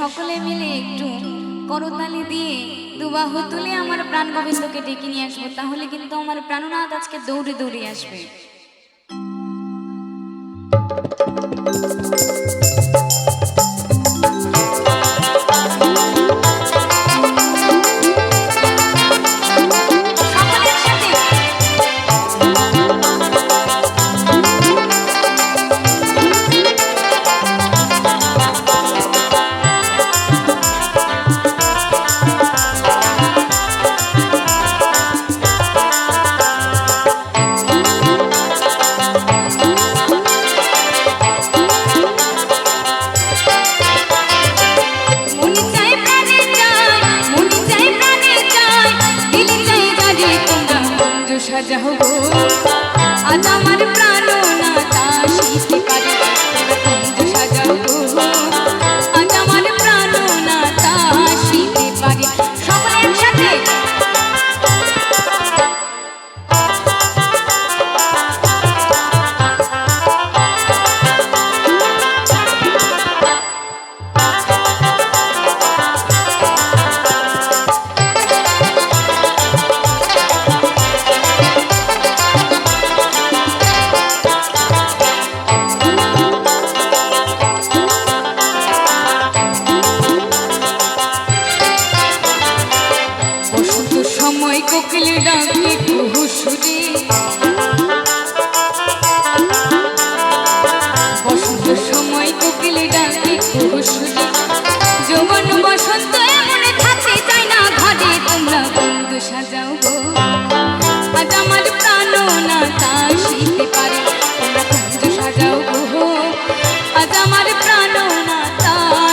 সকলে মিলে একটু করতালি দিয়ে দুবাহু তুলে আমার প্রাণ গোবিন্দকে ডেকে নিয়ে আসবো, তাহলে কিন্তু আমার প্রাণনাথ আজকে দৌড়ে দৌড়ে আসবে। সাজাও গো আজ আমার প্রাণনাথ আসিতে পারে, কুঞ্জ সাজাও গো আজ আমার প্রাণনাথ আসিতে পারে। সকলে একসাথে সময় কোকিল ডাকে কুহু সুরে, বসন্ত সময় কোকিল ডাকে কুহু সুরে, যৌবন বসন্ত এমন থাকতে চাই না ঘরে, তোমরা বন্ধু সাজাও গো আজ আমার প্রাণনাথ আসিতে পারে, তোমরা বন্ধু সাজাও গো আজ আমার প্রাণনাথ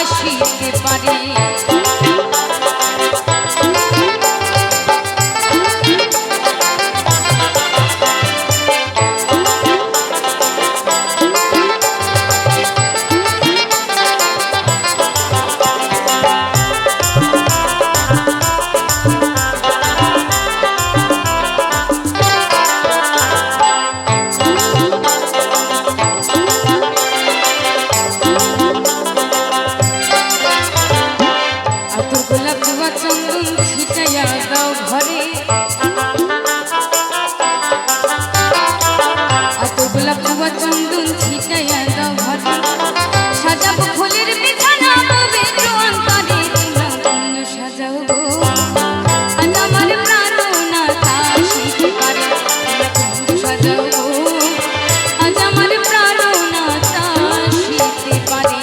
আসিতে পারে। চন্দন ছিটাইয়া দাও ঘরে, এত গোলাপ জবা চন্দন ছিটাইয়া দাও ঘরে, সাজাবো ফুলের বিছানা পবিত্র অন্তরে, তোমরা বন্ধু সাজাও গো আজ আমার প্রাণনাথ আসিতে পারে, তোমরা বন্ধু সাজাও গো আজ আমার প্রাণনাথ আসিতে পারে।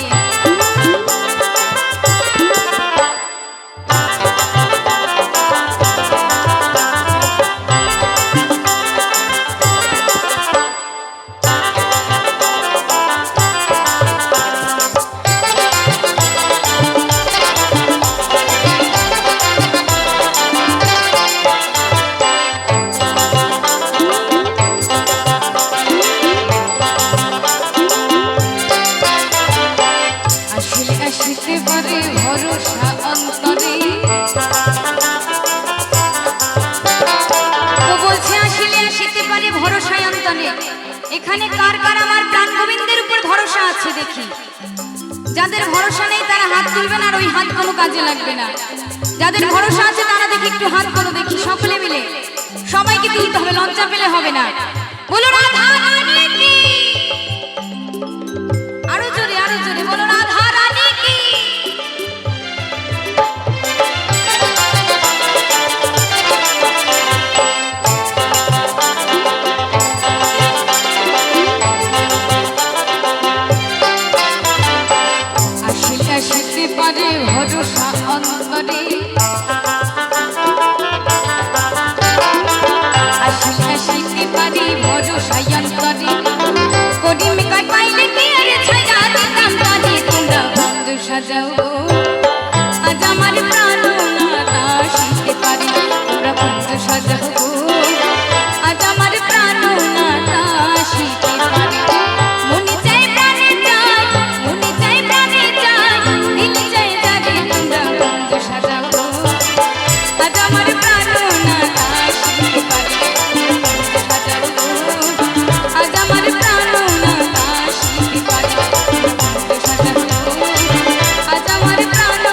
আসিতে পারে ভরসা অন্তরে, তো বলছে আসিলে আসিতে পারে ভরসা অন্তরে। এখানে কার কার আমার প্রাণ গোবিন্দের উপর ভরসা আছে দেখি। যাদের ভরসা নেই তারা হাত তুলবে না, আর ওই হাত কোনো কাজে লাগবে না। যাদের ভরসা আছে তারা দেখি একটু হাত কোনো দেখি, সকলে মিলে সবাইকে তুলতে হবে, লজ্জা পেলে হবে না। বলো রাধা রানী কি, আরো জোরে বলো রাধা রানী কি। আসিতে পারে ভরসা অন্তরে, আসিতে পারে ভরসা অন্তরে, করিম কাই পাইলে কি আরে ছায়া দিতাম তারে, তোমরা বন্ধু সাজাও আজ আমার প্রাণনাথ আসিতে পারে, তোমরা বন্ধু সাজাও আজ আমার প্রাণনাথ আসিতে পারে। মনে চাই প্রাণে চাই, মনে চাই প্রাণে চাই, দিল চাই যারে, তোমরা বন্ধু সাজাও আজ আমার প্রাণনাথ আসিতে পারে, বন্ধু সাজাও আজ আমার প্রাণনাথ আসিতে পারে, বন্ধু সাজাও আজ আমার প্রাণ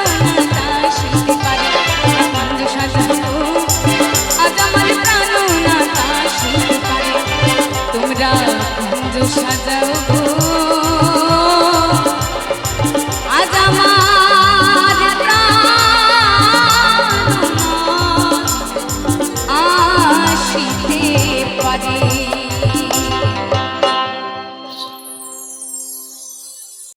পারে।